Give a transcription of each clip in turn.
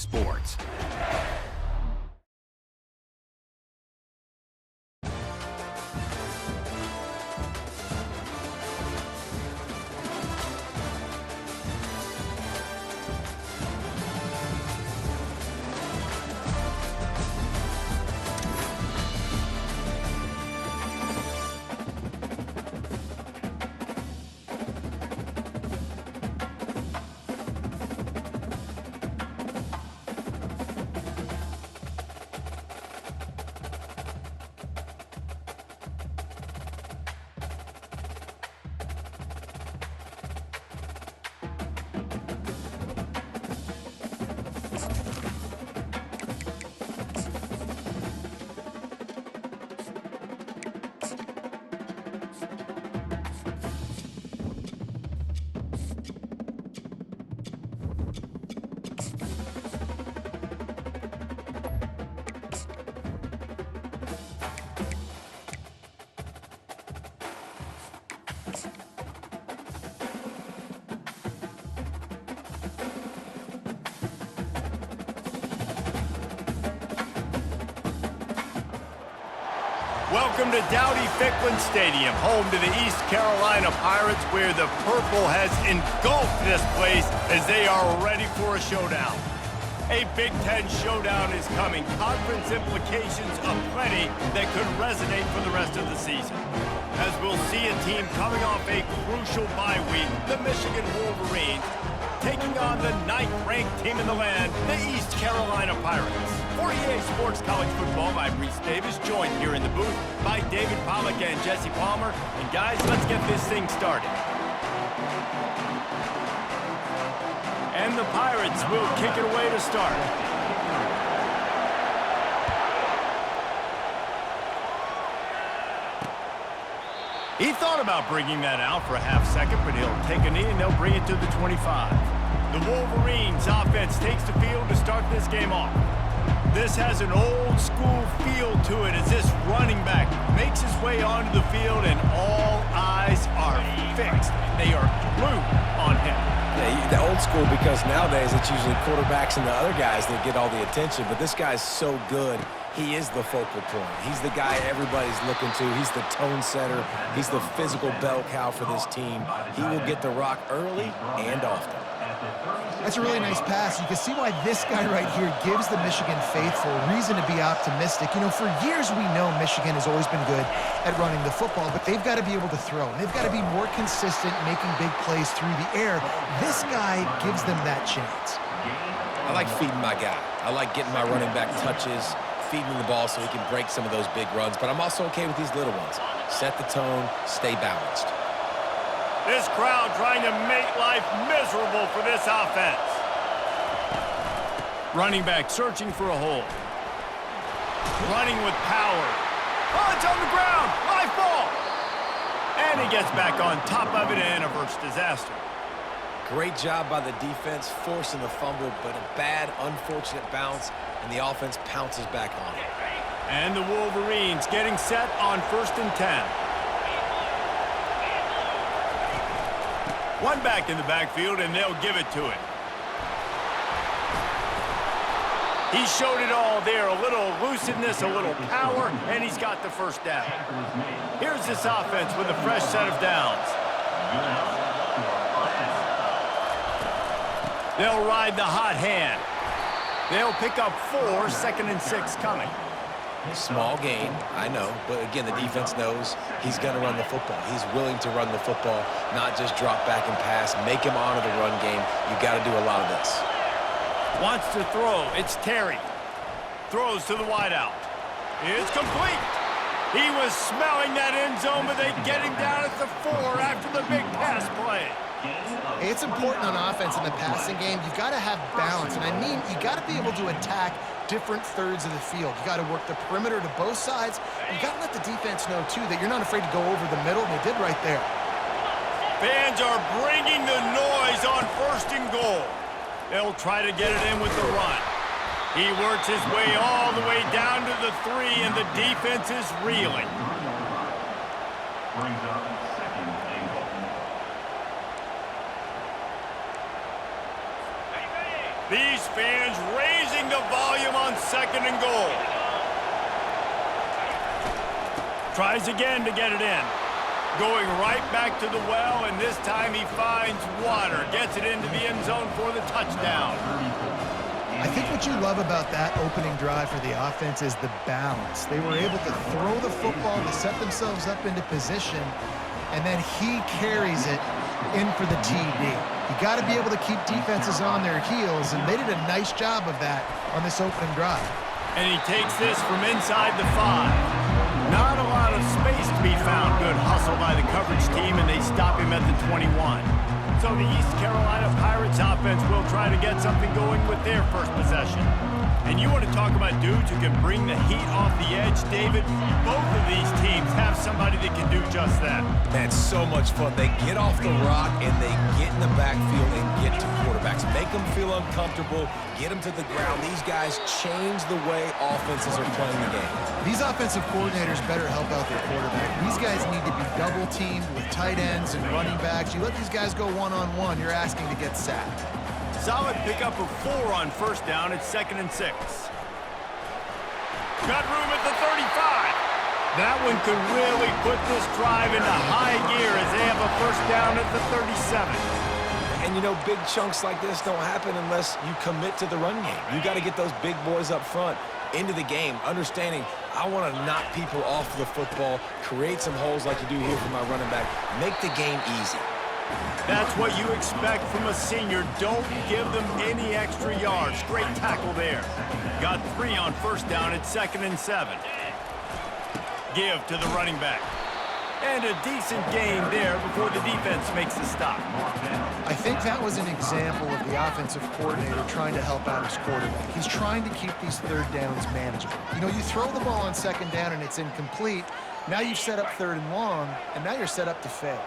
Sports. Welcome to Dowdy-Ficklen Stadium, home to the East Carolina Pirates, where the purple has engulfed this place as they are ready for a showdown. A Big Ten showdown is coming. Conference implications aplenty that could resonate for the rest of the season. As we'll see a team coming off a crucial bye week, the Michigan Wolverines, taking on the 9th-ranked team in the land, the East Carolina Pirates. For EA Sports College Football, I'm Reese Davis, joined here in the booth by David Pollack and Jesse Palmer. And guys, let's get this thing started. And the Pirates will kick it away to start. He thought about bringing that out for a half second, but he'll take a knee and they'll bring it to the 25. The Wolverines offense takes the field to start this game off. This has an old-school feel to it as this running back makes his way onto the field and all eyes are fixed. They are glued on him. Yeah, the old school because nowadays it's usually quarterbacks and the other guys that get all the attention, but this guy's so good. He is the focal point. He's the guy everybody's looking to. He's the tone setter. He's the physical bell cow for this team. He will get the rock early and often. That's a really nice pass. You can see why this guy right here gives the Michigan faithful reason to be optimistic. You know, for years we know Michigan has always been good at running the football, but they've got to be able to throw. And they've got to be more consistent making big plays through the air. This guy gives them that chance. I like feeding my guy. I like getting my running back touches, feeding him the ball so he can break some of those big runs. But I'm also okay with these little ones. Set the tone, stay balanced. This crowd trying to make life miserable for this offense. Running back searching for a hole. Running with power. Oh, it's on the ground. Live ball. And he gets back on top of it and averts disaster. Great job by the defense forcing the fumble, but a bad, unfortunate bounce, and the offense pounces back on it. And the Wolverines getting set on 1st and 10. One back in the backfield, and they'll give it to him. He showed it all there, a little elusiveness, a little power, and he's got the first down. Here's this offense with a fresh set of downs. They'll ride the hot hand. They'll pick up 4, 2nd and 6 coming. Small gain, I know, but again, the defense knows he's going to run the football. He's willing to run the football, not just drop back and pass, make him honor the run game. You've got to do a lot of this. Wants to throw. It's Terry. Throws to the wideout. It's complete. He was smelling that end zone, but they get him down at the 4 after the big pass play. It's important on offense in the passing game. You've got to have balance, and I mean you got to be able to attack different thirds of the field. You got to work the perimeter to both sides. You got to let the defense know, too, that you're not afraid to go over the middle, and they did right there. Fans are bringing the noise on 1st and goal. They'll try to get it in with the run. He works his way all the way down to the 3, and the defense is reeling. Brings up 2nd and goal. These fans raising the volume on 2nd and goal. Tries again to get it in. Going right back to the well, and this time he finds water. Gets it into the end zone for the touchdown. I think what you love about that opening drive for the offense is the balance. They were able to throw the football to set themselves up into position, and then he carries it in for the TD. You got to be able to keep defenses on their heels, and they did a nice job of that on this opening drive. And he takes this from inside the 5. Not a lot of space to be found. Good hustle by the coverage team, and they stop him at the 21. So the East Carolina Pirates offense will try to get something going with their first possession. And you want to talk about dudes who can bring the heat off the edge, David? Both of these teams have somebody that can do just that. That's so much fun. They get off the rock, and they get in the backfield and get to quarterbacks. Make them feel uncomfortable, get them to the ground. These guys change the way offenses are playing the game. These offensive coordinators better help out their quarterback. These guys need to be double-teamed with tight ends and running backs. You let these guys go one-on-one, you're asking to get sacked. Solid pickup of 4 on 1st down at 2nd and 6. Got room at the 35. That one could really put this drive into high gear as they have a 1st down at the 37. And, you know, big chunks like this don't happen unless you commit to the run game. You got to get those big boys up front into the game, understanding I want to knock people off the football, create some holes like you do here for my running back, make the game easy. That's what you expect from a senior. Don't give them any extra yards. Great tackle there. Got 3 on 1st down at 2nd and 7. Give to the running back. And a decent gain there before the defense makes the stop. I think that was an example of the offensive coordinator trying to help out his quarterback. He's trying to keep these 3rd downs manageable. You know, you throw the ball on 2nd down and it's incomplete. Now you've set up 3rd and long, and now you're set up to fail.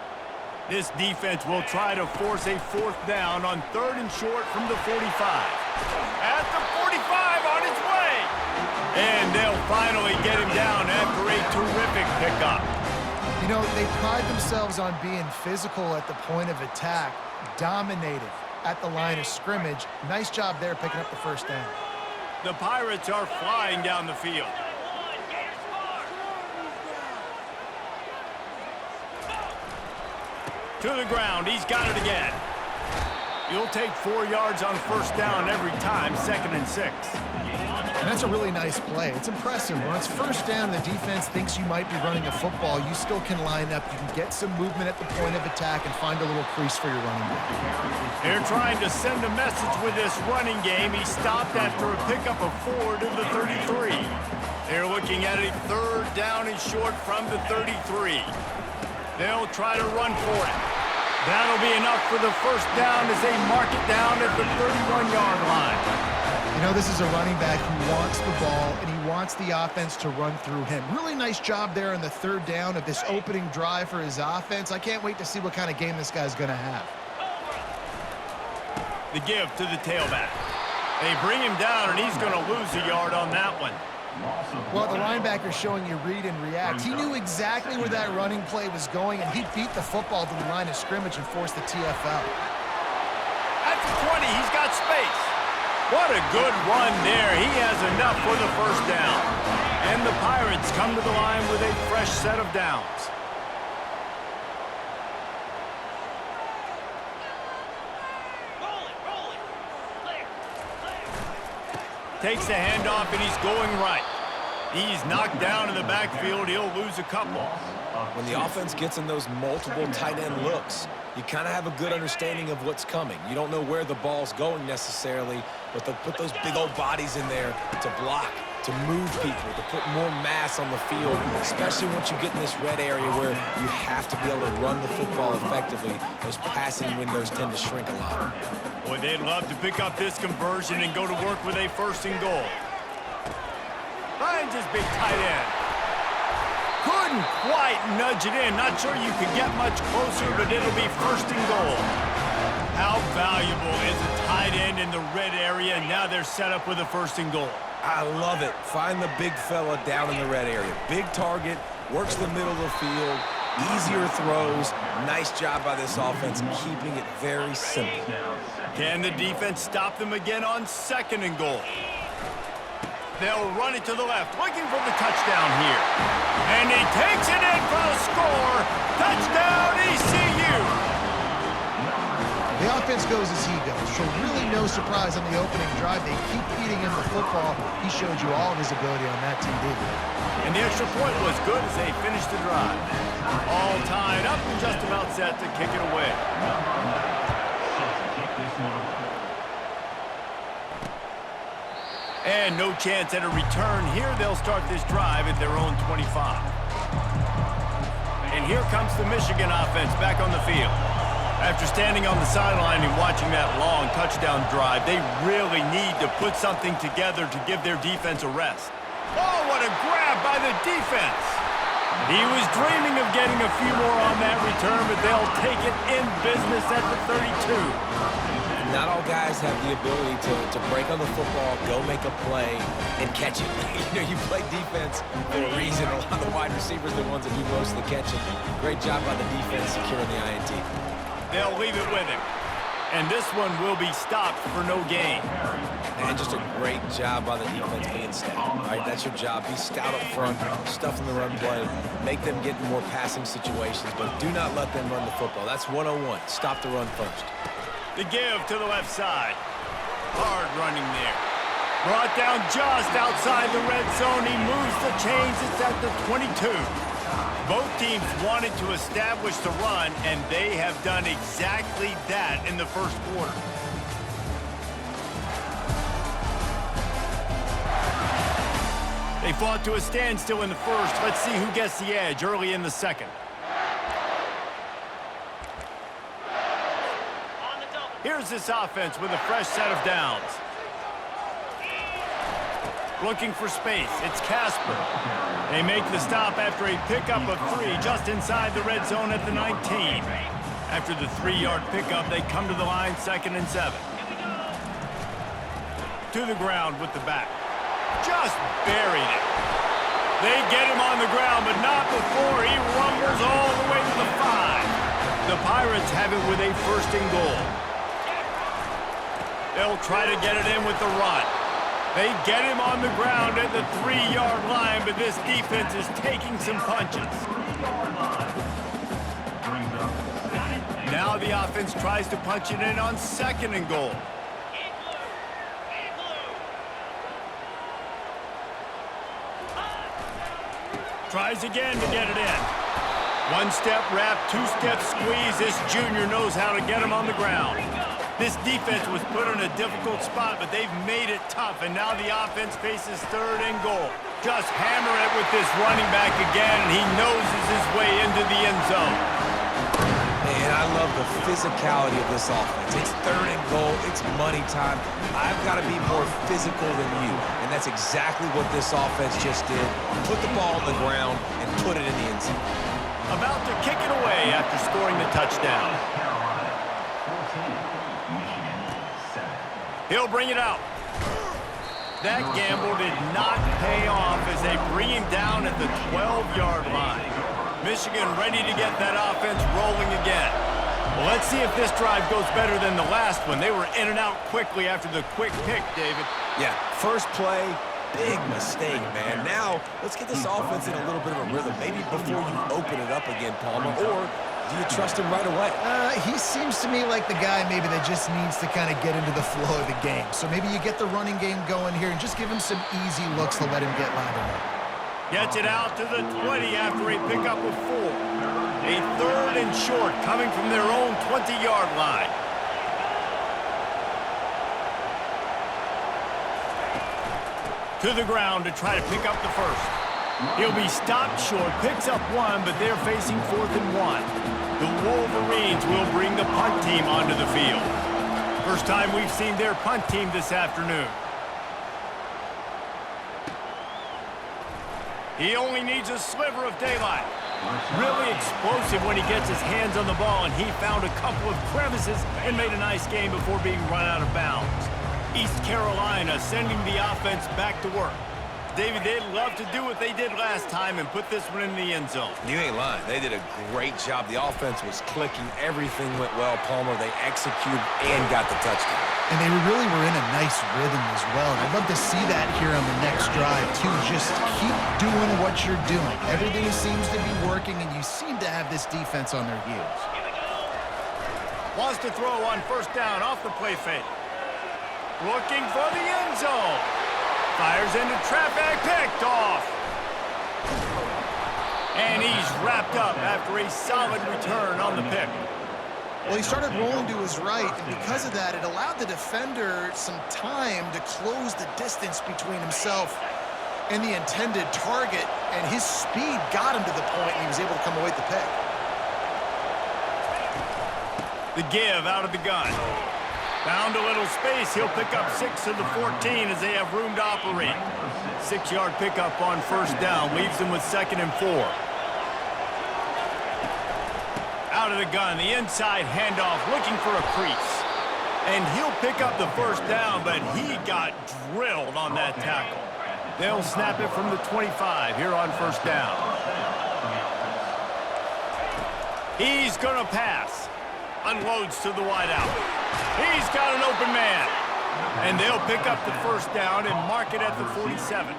This defense will try to force a 4th down on 3rd and short from the 45. At the 45 on his way. And they'll finally get him down after a terrific pickup. You know, they pride themselves on being physical at the point of attack, dominated at the line of scrimmage. Nice job there picking up the 1st down. The Pirates are flying down the field. To the ground, he's got it again. You'll take 4 yards on 1st down every time, 2nd and 6. And that's a really nice play. It's impressive. When it's 1st down and the defense thinks you might be running a football, you still can line up. You can get some movement at the point of attack and find a little crease for your running back. They're trying to send a message with this running game. He stopped after a pickup of 4 to the 33. They're looking at a 3rd down and short from the 33. They'll try to run for it. That'll be enough for the 1st down as they mark it down at the 31-yard line. You know, this is a running back who wants the ball, and he wants the offense to run through him. Really nice job there on the 3rd down of this opening drive for his offense. I can't wait to see what kind of game this guy's going to have. The give to the tailback. They bring him down, and he's going to lose a yard on that one. Well, the linebacker's showing you read and react. He knew exactly where that running play was going, and he beat the football to the line of scrimmage and forced the TFL. At the 20, he's got space. What a good run there. He has enough for the 1st down. And the Pirates come to the line with a fresh set of downs. Takes the handoff, and he's going right. He's knocked down in the backfield. He'll lose a couple. When the offense gets in those multiple tight end looks, you kind of have a good understanding of what's coming. You don't know where the ball's going necessarily, but they'll put those big old bodies in there to block, to move people, to put more mass on the field, especially once you get in this red area where you have to be able to run the football effectively. Those passing windows tend to shrink a lot. Boy, they'd love to pick up this conversion and go to work with a 1st and goal. Finds his big tight end. Couldn't quite nudge it in. Not sure you could get much closer, but it'll be 1st and goal. How valuable is a tight end in the red area? Now they're set up with a 1st and goal. I love it. Find the big fella down in the red area. Big target, works the middle of the field. easier throws. Nice job by this offense, keeping it very simple. Can the defense stop them again on 2nd and goal? They'll run it to the left, looking for the touchdown here. And he takes it in for a score. Touchdown, ECU! The offense goes as he goes, so really no surprise on the opening drive. They keep feeding him the football. He showed you all of his ability on that TD. And the extra point was good as they finished the drive. All tied up and just about set to kick it away. And no chance at a return here. They'll start this drive at their own 25. And here comes the Michigan offense back on the field. After standing on the sideline and watching that long touchdown drive, they really need to put something together to give their defense a rest. Oh, what a grab by the defense! He was dreaming of getting a few more on that return, but they'll take it in business at the 32. Not all guys have the ability to break on the football, go make a play, and catch it. You know, you play defense for a reason. A lot of the wide receivers are the ones that do most of the catching. Great job by the defense securing the INT. They'll leave it with him. And this one will be stopped for no gain. And just a great job by the defense being stout. All right, that's your job. Be stout up front, stuff in the run play, make them get in more passing situations, but do not let them run the football. That's 101. Stop the run first. The give to the left side. Hard running there. Brought down just outside the red zone. He moves the chains. It's at the 22. Both teams wanted to establish the run, and they have done exactly that in the first quarter. They fought to a standstill in the first. Let's see who gets the edge early in the second. Here's this offense with a fresh set of downs. Looking for space. It's Casper. They make the stop after a pickup of 3 just inside the red zone at the 19. After the 3-yard pickup, they come to the line 2nd and 7. To the ground with the back. Just buried it. They get him on the ground, but not before he rumbles all the way to the 5. The Pirates have it with a 1st and goal. They'll try to get it in with the run. They get him on the ground at the 3-yard line, but this defense is taking some punches. Now the offense tries to punch it in on 2nd and goal. Tries again to get it in. 1-step wrap, 2-step squeeze. This junior knows how to get him on the ground. This defense was put in a difficult spot, but they've made it tough, and now the offense faces 3rd and goal. Just hammer it with this running back again, and he noses his way into the end zone. And I love the physicality of this offense. It's 3rd and goal. It's money time. I've got to be more physical than you, and that's exactly what this offense just did. Put the ball on the ground and put it in the end zone. About to kick it away after scoring the touchdown. He'll bring it out. That gamble did not pay off as they bring him down at the 12-yard line. Michigan ready to get that offense rolling again. Well, let's see if this drive goes better than the last one. They were in and out quickly after the quick pick, David. Yeah, first play, big mistake, man. Now, let's get this offense in a little bit of a rhythm. Maybe before you open it up again, Palmer, or do you trust him right away? He seems to me like the guy maybe that just needs to kind of get into the flow of the game. So maybe you get the running game going here and just give him some easy looks to let him get lined up. Gets it out to the 20 after a pickup of 4. A 3rd and short coming from their own 20-yard line. To the ground to try to pick up the first. He'll be stopped short, picks up 1, but they're facing 4th and 1. The Wolverines will bring the punt team onto the field. First time we've seen their punt team this afternoon. He only needs a sliver of daylight. Really explosive when he gets his hands on the ball, and he found a couple of crevices and made a nice game before being run out of bounds. East Carolina sending the offense back to work. Davey, they'd love to do what they did last time and put this one in the end zone. You ain't lying. They did a great job. The offense was clicking. Everything went well, Palmer. They executed and got the touchdown. And they really were in a nice rhythm as well. And I'd love to see that here on the next drive, too. Just keep doing what you're doing. Everything seems to be working, and you seem to have this defense on their heels. Wants to throw on first down off the play fake. Looking for the end zone. Fires into traffic, picked off. And he's wrapped up after a solid return on the pick. Well, he started rolling to his right, and because of that, it allowed the defender some time to close the distance between himself and the intended target, and his speed got him to the point, and he was able to come away with the pick. The give out of the gun. Found a little space. He'll pick up 6 of the 14 as they have room to operate. 6-yard pickup on first down. Leaves them with 2nd and 4. Out of the gun, the inside handoff, looking for a crease. And he'll pick up the first down, but he got drilled on that tackle. They'll snap it from the 25 here on first down. He's going to pass. Unloads to the wideout. He's got an open man. And they'll pick up the first down and mark it at the 47.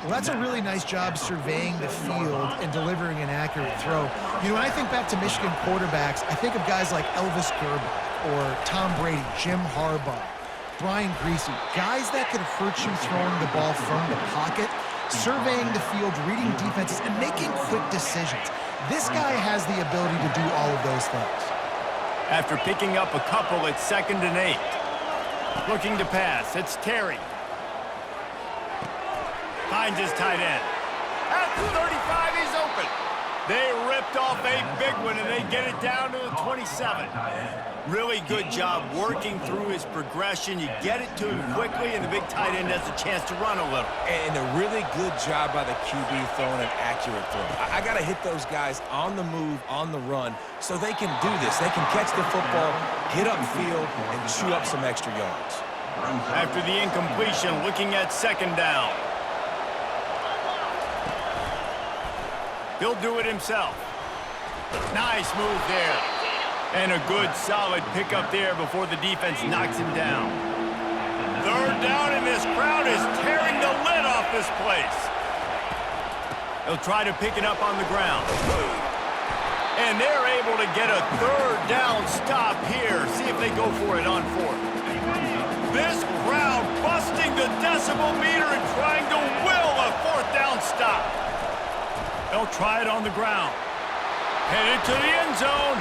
Well, that's a really nice job surveying the field and delivering an accurate throw. You know, when I think back to Michigan quarterbacks, I think of guys like Elvis Grbac or Tom Brady, Jim Harbaugh, Brian Griese, guys that could hurt you throwing the ball from the pocket, surveying the field, reading defenses, and making quick decisions. This guy has the ability to do all of those things. After picking up a couple, it's 2nd and 8. Looking to pass, it's Terry. Finds his tight end. At the 35, he's open. They ripped off a big one, and they get it down to the 27. Really good job working through his progression. You get it to him quickly, and the big tight end has a chance to run a little. And a really good job by the QB throwing an accurate throw. I got to hit those guys on the move, on the run, so they can do this. They can catch the football, get upfield, and chew up some extra yards. After the incompletion, looking at 2nd down. He'll do it himself. Nice move there. And a good, solid pickup there before the defense knocks him down. 3rd down, and this crowd is tearing the lid off this place. They'll try to pick it up on the ground. And they're able to get a 3rd down stop here. See if they go for it on 4th. This crowd busting the decibel meter and trying to will a 4th down stop. They'll try it on the ground. Headed to the end zone.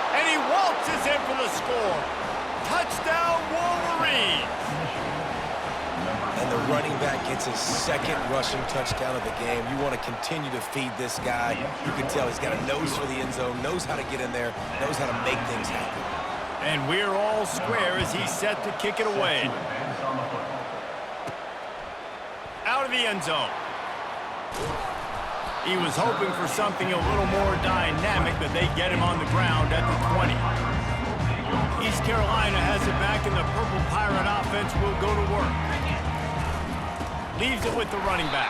And he waltzes in for the score. Touchdown, Wolverines. And the running back gets his 2nd rushing touchdown of the game. You want to continue to feed this guy. You can tell he's got a nose for the end zone, knows how to get in there, knows how to make things happen. And we're all square as he's set to kick it away. Out of the end zone. He was hoping for something a little more dynamic, but they get him on the ground at the 20. East Carolina has it back, and the Purple Pirate offense will go to work. Leaves it with the running back.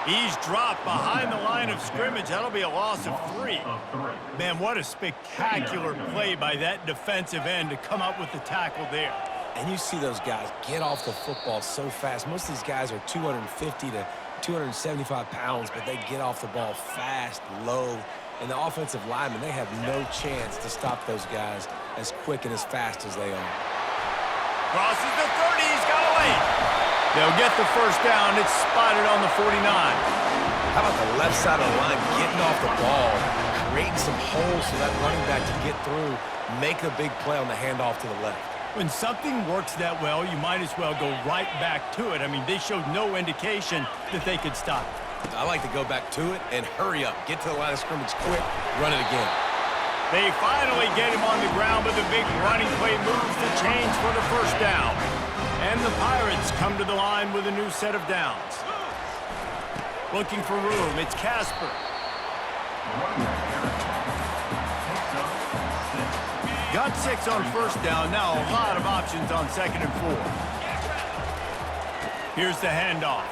He's dropped behind the line of scrimmage. That'll be a loss of 3. Man, what a spectacular play by that defensive end to come up with the tackle there. And you see those guys get off the football so fast. Most of these guys are 250 to 275 pounds, but they get off the ball fast, low. And the offensive linemen, they have no chance to stop those guys as quick and as fast as they are. Crosses the 30, he's got away. They'll get the first down. It's spotted on the 49. How about the left side of the line getting off the ball, creating some holes for that running back to get through, make a big play on the handoff to the left. When something works that well, you might as well go right back to it. I mean, they showed no indication that they could stop it. I like to go back to it and hurry up. Get to the line of scrimmage quick, run it again. They finally get him on the ground, but the big running play moves the chains for the first down. And the Pirates come to the line with a new set of downs. Looking for room, it's Casper. Got 6 on first down, now a lot of options on 2nd and 4. Here's the handoff.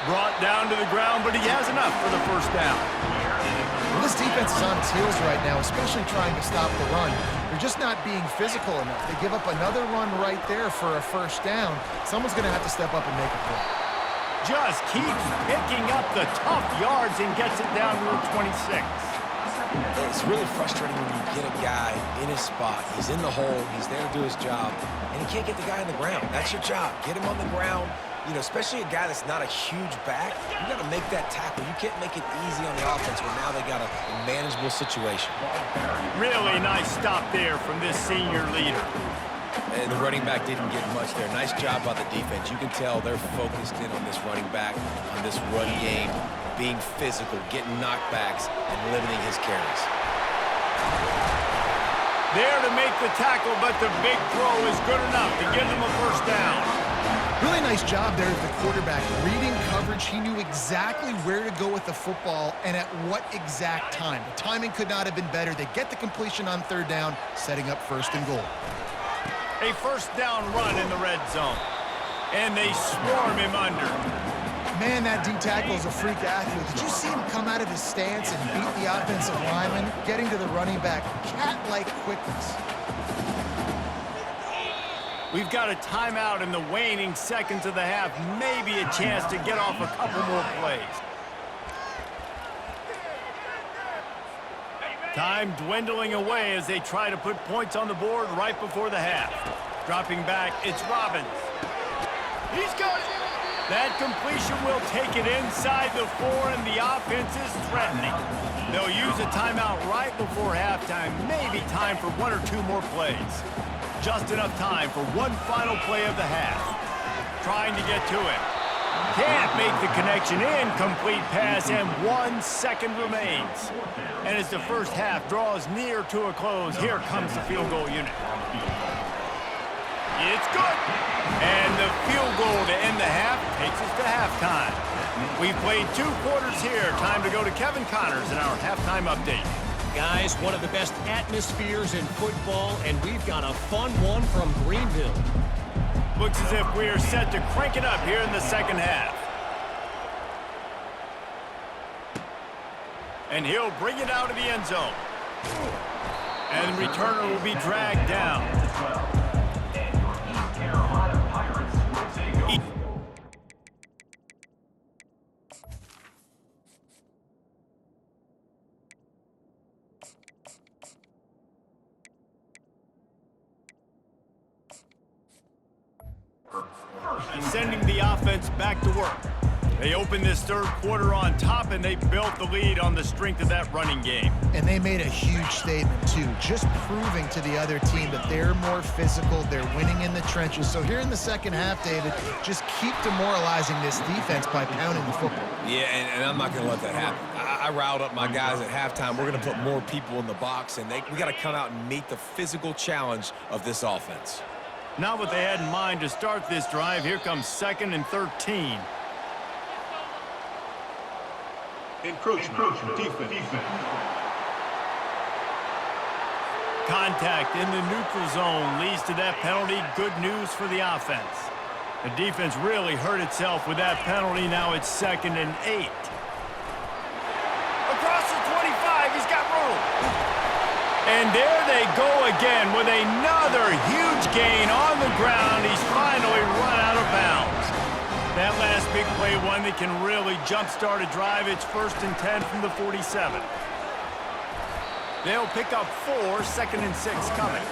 Brought down to the ground, but he has enough for the first down. Well, this defense is on its heels right now, especially trying to stop the run. They're just not being physical enough. They give up another run right there for a first down. Someone's going to have to step up and make a play. Just keeps picking up the tough yards and gets it down to the 26. It's really frustrating when you get a guy in his spot. He's in the hole. He's there to do his job, and he can't get the guy on the ground. That's your job. Get him on the ground. You know, especially a guy that's not a huge back, you got to make that tackle. You can't make it easy on the offense when now they got a manageable situation. Really nice stop there from this senior leader. And the running back didn't get much there. Nice job by the defense. You can tell they're focused in on this running back, on this run game, being physical, getting knockbacks, and limiting his carries. There to make the tackle, but the big throw is good enough to give them a first down. Really nice job there of the quarterback. Reading coverage, he knew exactly where to go with the football and at what exact time. The timing could not have been better. They get the completion on third down, setting up first and goal. A first down run in the red zone. And they swarm him under. Man, that D-tackle is a freak athlete. Did you see him come out of his stance and beat the offensive lineman, getting to the running back? Cat-like quickness. We've got a timeout in the waning seconds of the half. Maybe a chance to get off a couple more plays. Time dwindling away as they try to put points on the board right before the half. Dropping back, it's Robbins. He's got it. That completion will take it inside the 4, and the offense is threatening. They'll use a timeout right before halftime. Maybe time for 1 or 2 more plays. Just enough time for one final play of the half. Trying to get to it. Can't make the connection. Incomplete pass, and 1 second remains. And as the first half draws near to a close, here comes the field goal unit. It's good. And the field goal to end the half takes us to halftime. We've played 2 quarters here. Time to go to Kevin Connors in our halftime update. Guys, one of the best atmospheres in football, and we've got a fun one from Greenville. Looks as if we are set to crank it up here in the second half. And he'll bring it out of the end zone. And the returner will be dragged down. Sending the offense back to work. They opened this third quarter on top, and they built the lead on the strength of that running game. And they made a huge statement, too, just proving to the other team that they're more physical, they're winning in the trenches. So here in the second half, David, just keep demoralizing this defense by pounding the football. Yeah, and I'm not going to let that happen. I riled up my guys at halftime. We're going to put more people in the box, and we got to come out and meet the physical challenge of this offense. Not what they had in mind to start this drive. Here comes 2nd and 13. Encroachment defense. Contact in the neutral zone leads to that penalty. Good news for the offense. The defense really hurt itself with that penalty. Now it's 2nd and 8. Across the 25, he's got room. And there they go again with another huge gain on the ground. He's finally run out of bounds. That last big play, one that can really jumpstart a drive. It's 1st and 10 from the 47. They'll pick up 4, 2nd and 6 coming.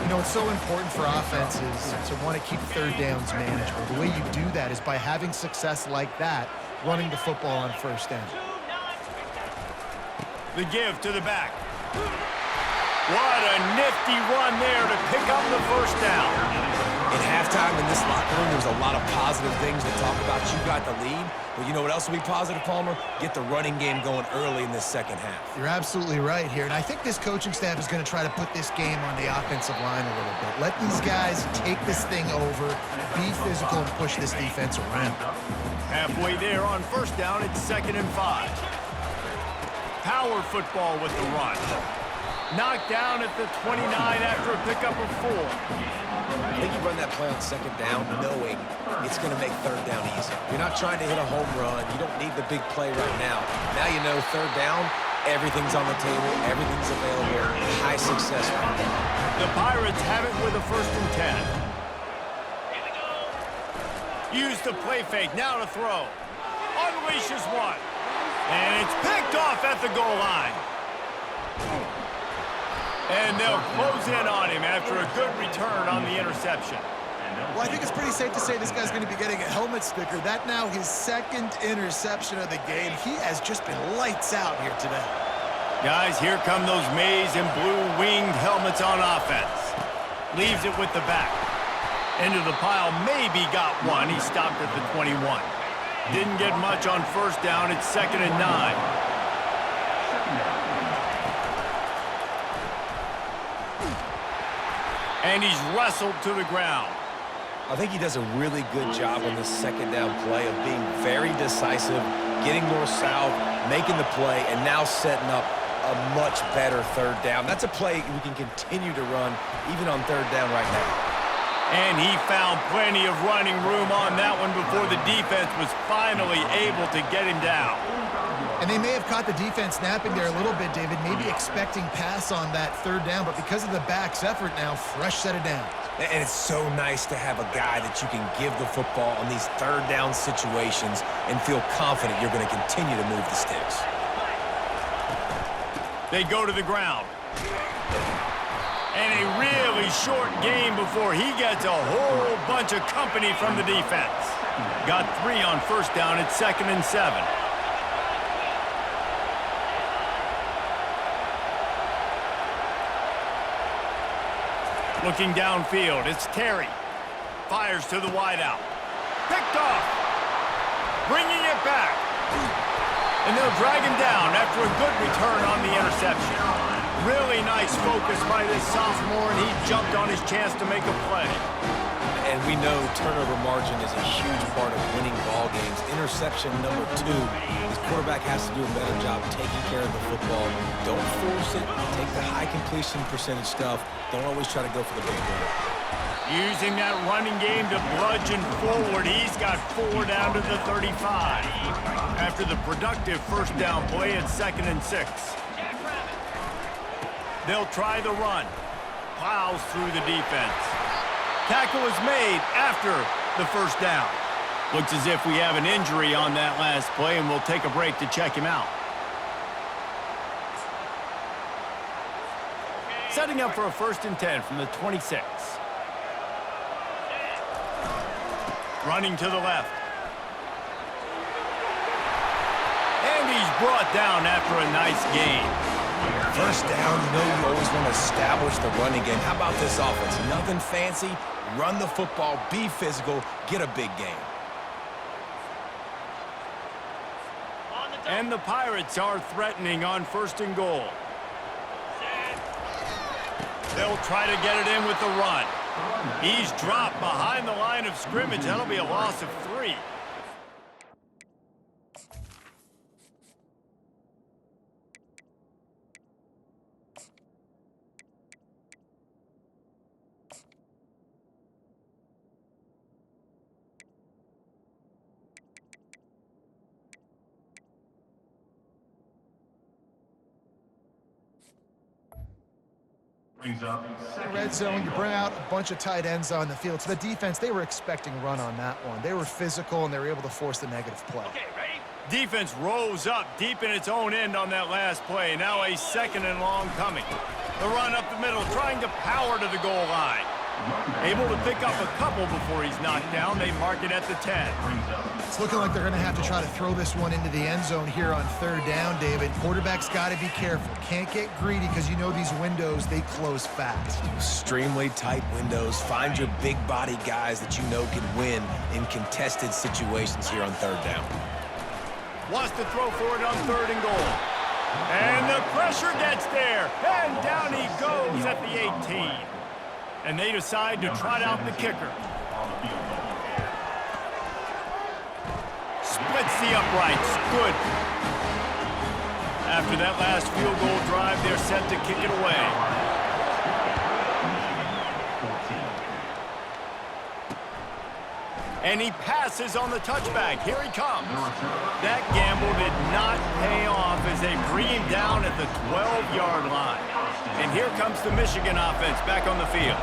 You know, it's so important for offenses to want to keep third downs manageable. The way you do that is by having success like that, running the football on first down. The give to the back. What a nifty run there to pick up the first down. In halftime in this locker room, there's a lot of positive things to talk about. You got the lead, but you know what else will be positive, Palmer? Get the running game going early in this second half. You're absolutely right here, and I think this coaching staff is going to try to put this game on the offensive line a little bit. Let these guys take this thing over, be physical, and push this defense around. Halfway there on first down, it's 2nd and 5. Power football with the run. Knocked down at the 29 after a pickup of 4. I think you run that play on second down knowing it's going to make third down easy. You're not trying to hit a home run. You don't need the big play right now. Now you know third down, everything's on the table, everything's available, high success rate. The Pirates have it with a 1st and 10. Use the play fake, now to throw. Unleashes one. And it's picked off at the goal line. And they'll close in on him after a good return on the interception. Well, I think it's pretty safe to say this guy's going to be getting a helmet sticker. That now his 2nd interception of the game. He has just been lights out here today. Guys, here come those maize and blue winged helmets on offense. Leaves it with the back. Into the pile, maybe got one. He stopped at the 21. Didn't get much on 1st down. It's 2nd and 9. And he's wrestled to the ground. I think he does a really good job on this 2nd down play of being very decisive, getting north-south, making the play, and now setting up a much better 3rd down. That's a play we can continue to run even on 3rd down right now. And he found plenty of running room on that one before the defense was finally able to get him down. And they may have caught the defense napping there a little bit, David, maybe expecting pass on that 3rd down, but because of the back's effort now, fresh set of downs. And it's so nice to have a guy that you can give the football on these 3rd down situations and feel confident you're going to continue to move the sticks. They go to the ground. And a really short game before he gets a whole bunch of company from the defense. Got 3 on 1st down. It's 2nd and 7. Looking downfield, it's Terry. Fires to the wideout. Picked off. Bringing it back. And they'll drag him down after a good return on the interception. Really nice focus by this sophomore, and he jumped on his chance to make a play. And we know turnover margin is a huge part of winning ball games. Interception number 2. His quarterback has to do a better job taking care of the football. Don't force it. Take the high completion percentage stuff. Don't always try to go for the big play. Using that running game to bludgeon forward, he's got 4 down to the 35. After the productive 1st down play at 2nd and 6. They'll try the run. Plows through the defense. Tackle is made after the 1st down. Looks as if we have an injury on that last play, and we'll take a break to check him out. Setting up for a 1st and 10 from the 26. Running to the left. And he's brought down after a nice gain. 1st down, you know you always want to establish the running game. How about this offense? Nothing fancy. Run the football, be physical, get a big gain. And the Pirates are threatening on 1st and goal. They'll try to get it in with the run. He's dropped behind the line of scrimmage. That'll be a loss of 3. Red zone, you bring out a bunch of tight ends on the field. So the defense, they were expecting run on that one. They were physical, and they were able to force the negative play. Okay, ready? Defense rose up deep in its own end on that last play. Now a 2nd and long coming. The run up the middle, trying to power to the goal line. Able to pick up a couple before he's knocked down. They mark it at the 10. It's looking like they're going to have to try to throw this one into the end zone here on 3rd down, David. Quarterback's got to be careful. Can't get greedy because you know these windows, they close fast. Extremely tight windows. Find your big body guys that you know can win in contested situations here on 3rd down. Wants to throw for it on 3rd and goal. And the pressure gets there. And down he goes at the 18. And they decide to trot out the kicker. Splits the uprights. Good. After that last field goal drive, they're set to kick it away. And he passes on the touchback. Here he comes. That gamble did not pay off as they bring him down at the 12-yard line. And here comes the Michigan offense back on the field.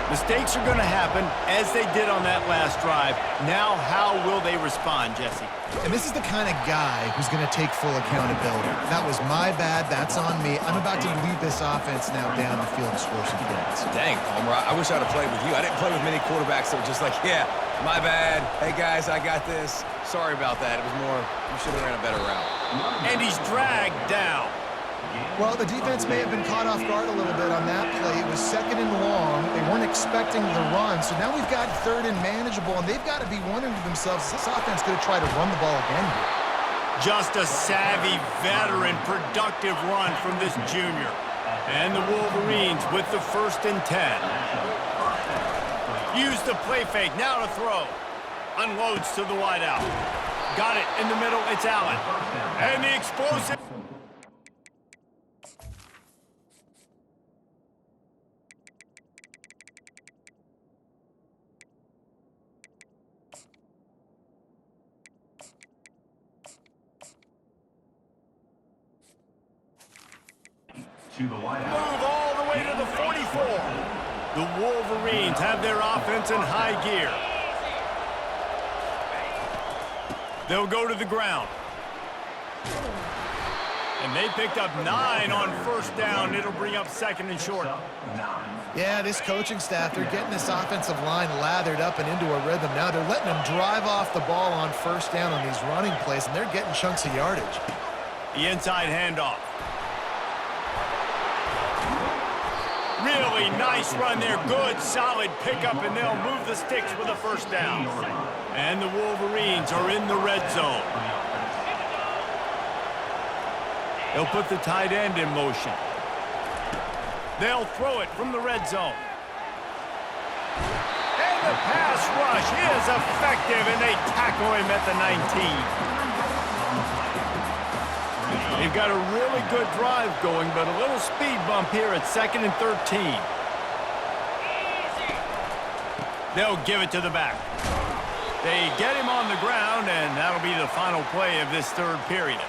Mistakes are going to happen, as they did on that last drive. Now, how will they respond, Jesse? And this is the kind of guy who's going to take full accountability. That was my bad. That's on me. I'm about to lead this offense now down the field and score some points. Dang, Palmer, I wish I'd have played with you. I didn't play with many quarterbacks that were just like, yeah, my bad. Hey, guys, I got this. Sorry about that. It was more, you should have ran a better route. And he's dragged down. Well, the defense may have been caught off guard a little bit on that play. It was 2nd and long. They weren't expecting the run. So now we've got 3rd and manageable, and they've got to be wondering to themselves, is this offense going to try to run the ball again here? Just a savvy, veteran, productive run from this junior. And the Wolverines with the 1st and 10. Use the play fake, now to throw. Unloads to the wideout. Got it in the middle, it's Allen. And the explosive... Move all the way to the 44. The Wolverines have their offense in high gear. They'll go to the ground. And they picked up 9 on 1st down. It'll bring up 2nd and short. Yeah, this coaching staff, they're getting this offensive line lathered up and into a rhythm. Now they're letting them drive off the ball on 1st down on these running plays, and they're getting chunks of yardage. The inside handoff. Really nice run there. Good, solid pickup, and they'll move the sticks with a 1st down. And the Wolverines are in the red zone. They'll put the tight end in motion. They'll throw it from the red zone. And the pass rush is effective, and they tackle him at the 19. They've got a really good drive going, but a little speed bump here at 2nd and 13. They'll give it to the back. They get him on the ground, and that'll be the final play of this 3rd period.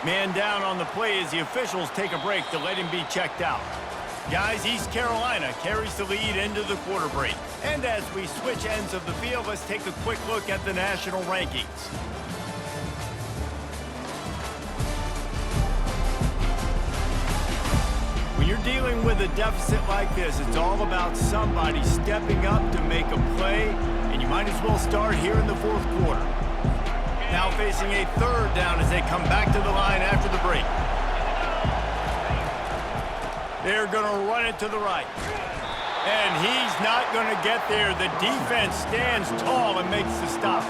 Man down on the play as the officials take a break to let him be checked out. Guys, East Carolina carries the lead into the quarter break. And as we switch ends of the field, let's take a quick look at the national rankings. When you're dealing with a deficit like this, it's all about somebody stepping up to make a play, and you might as well start here in the 4th quarter. Now facing a 3rd down as they come back to the line after the break. They're going to run it to the right. And he's not going to get there. The defense stands tall and makes the stop.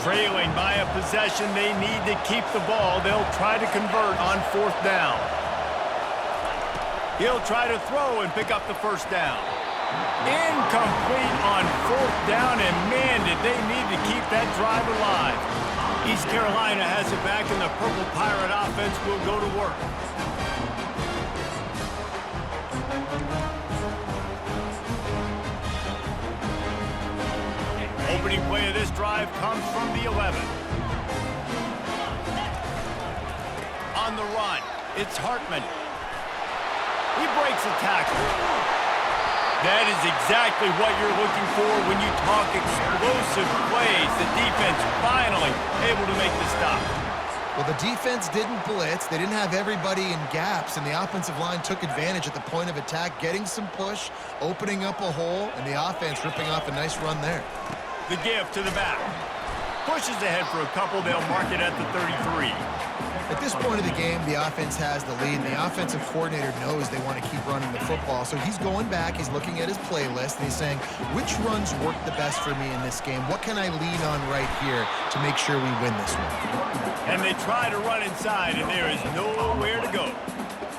Trailing by a possession, they need to keep the ball. They'll try to convert on 4th down. He'll try to throw and pick up the 1st down. Incomplete on 4th down, and man, did they need to keep that drive alive. East Carolina has it back, and the Purple Pirate offense will go to work. Opening play of this drive comes from the 11. On the run, it's Hartman. He breaks a tackle. That is exactly what you're looking for when you talk explosive plays. The defense finally able to make the stop. Well, the defense didn't blitz. They didn't have everybody in gaps, and the offensive line took advantage at the point of attack, getting some push, opening up a hole, and the offense ripping off a nice run there. The give to the back. Pushes ahead for a couple. They'll mark it at the 33. At this point of the game, the offense has the lead, and the offensive coordinator knows they want to keep running the football. So he's going back, he's looking at his playlist, and he's saying, which runs work the best for me in this game? What can I lean on right here to make sure we win this one? And they try to run inside, and there is nowhere to go.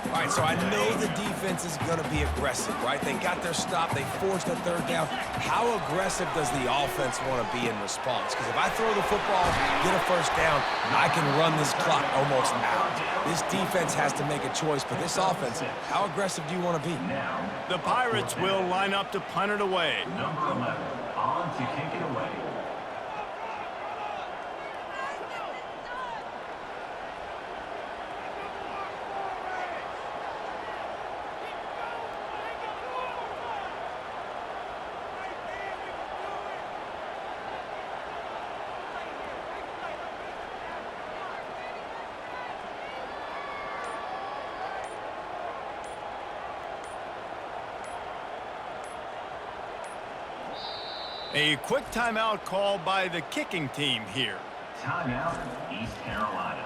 All right, right, so I know the defense is going to be aggressive, right? They got their stop. They forced a third down. How aggressive does the offense want to be in response? Because if I throw the football, get a first down, I can run this clock almost out. This defense has to make a choice, but this offense, how aggressive do you want to be? The Pirates will line up to punt it away. Number 11, on to kick it away. A quick timeout called by the kicking team here. Timeout, East Carolina.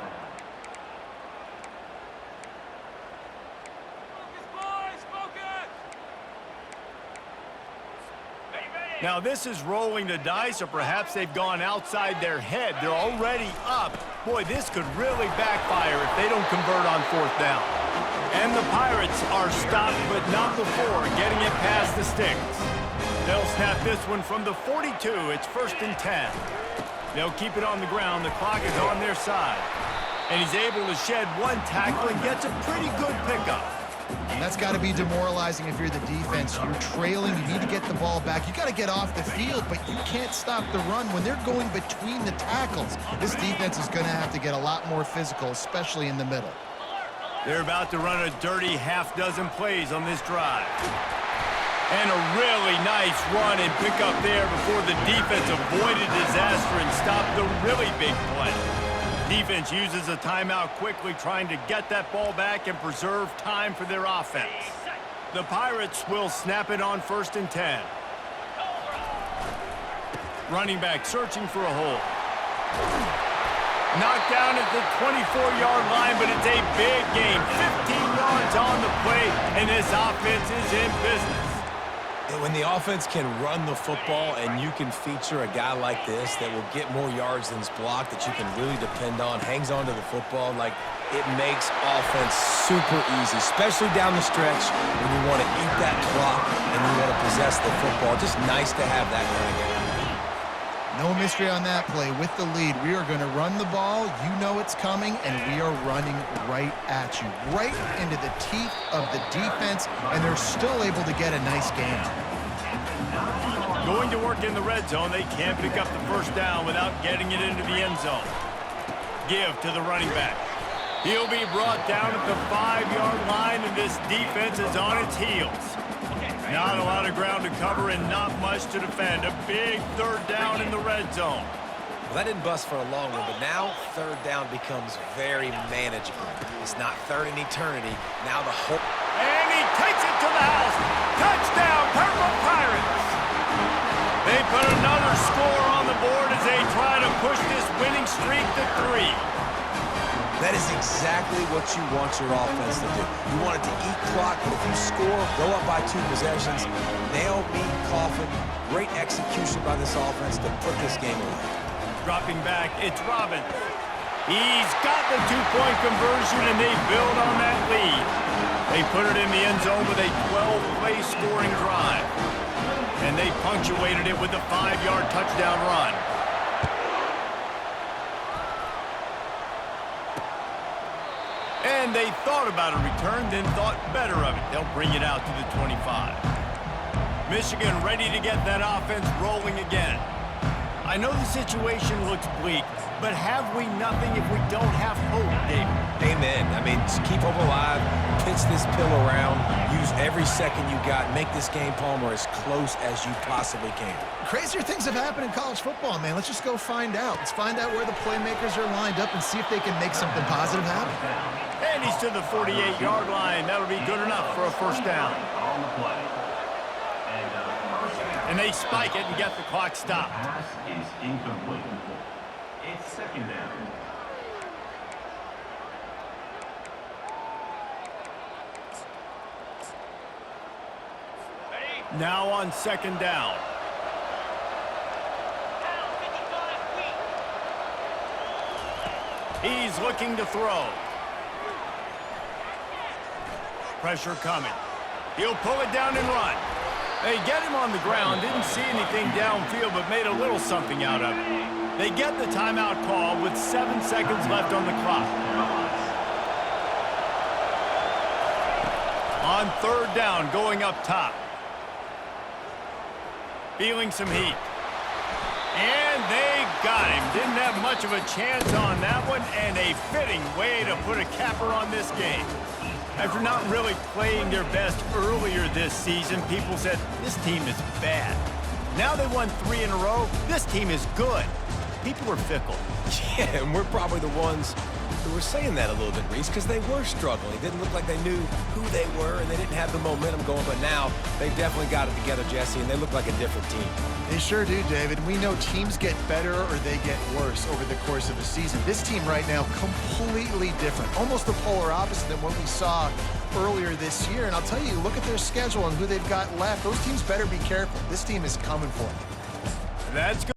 Now this is rolling the dice, or perhaps they've gone outside their head. They're already up. Boy, this could really backfire if they don't convert on fourth down. And the Pirates are stopped, but not before getting it past the sticks. They'll snap this one from the 42. It's 1st and 10. They'll keep it on the ground. The clock is on their side. And he's able to shed one tackle and gets a pretty good pickup. That's got to be demoralizing if you're the defense. You're trailing. You need to get the ball back. You got to get off the field, but you can't stop the run when they're going between the tackles. This defense is going to have to get a lot more physical, especially in the middle. They're about to run a dirty half-dozen plays on this drive. And a really nice run and pick up there before the defense avoided disaster and stopped the really big play. Defense uses a timeout quickly, trying to get that ball back and preserve time for their offense. The Pirates will snap it on 1st and 10. Running back searching for a hole. Knocked down at the 24-yard line, but it's a big gain. 15 yards on the play, and this offense is in business. When the offense can run the football and you can feature a guy like this that will get more yards than is blocked, that you can really depend on, hangs on to the football, like it makes offense super easy, especially down the stretch when you want to eat that clock and you want to possess the football. Just nice to have that kind of game. No mystery on that play. With the lead, we are going to run the ball. You know it's coming, and we are running right at you, right into the teeth of the defense, and they're still able to get a nice gain. Going to work in the red zone. They can't pick up the first down without getting it into the end zone. Give to the running back. He'll be brought down at the 5-yard line, and this defense is on its heels. Not a lot of ground to cover and not much to defend. A big third down in the red zone. Well, that didn't bust for a long one, but now third down becomes very manageable. It's not third in eternity. Now the whole... And he takes it to the house. Touchdown, Purple Pirates. They put another score on the board as they try to push this winning streak to 3. That is exactly what you want your offense to do. You want it to eat clock, but if you score, go up by 2 possessions, nail, beat, coffin. Great execution by this offense to put this game away. Dropping back, it's Robbins. He's got the 2-point conversion, and they build on that lead. They put it in the end zone with a 12-play scoring drive. And they punctuated it with a 5-yard touchdown run. And they thought about a return, then thought better of it. They'll bring it out to the 25. Michigan ready to get that offense rolling again. I know the situation looks bleak, but have we nothing if we don't have hope, David? Amen. I mean, just keep hope alive, pitch this pill around, use every second you got, make this game, Palmer, as close as you possibly can. Crazier things have happened in college football, man. Let's just go find out. Let's find out where the playmakers are lined up and see if they can make something positive happen. And he's to the 48-yard line. That'll be good enough for a first down. And they spike it and get the clock stopped. Pass is incomplete. It's 2nd down. Now on 2nd down. He's looking to throw. Pressure coming. He'll pull it down and run. They get him on the ground, didn't see anything downfield, but made a little something out of it. They get the timeout call with 7 seconds left on the clock. On third down, going up top. Feeling some heat. And they got him. Didn't have much of a chance on that one, and a fitting way to put a capper on this game. After not really playing their best earlier this season, people said, this team is bad. Now they won 3 in a row. This team is good. People are fickle. Yeah, and we're probably the ones who were saying that a little bit, Reese, because they were struggling. It didn't look like they knew who they were, and they didn't have the momentum going. But now they definitely got it together, Jesse, and they look like a different team. They sure do, David. We know teams get better or they get worse over the course of a season. This team right now, completely different. Almost the polar opposite than what we saw earlier this year. And I'll tell you, look at their schedule and who they've got left. Those teams better be careful. This team is coming for them. That's good.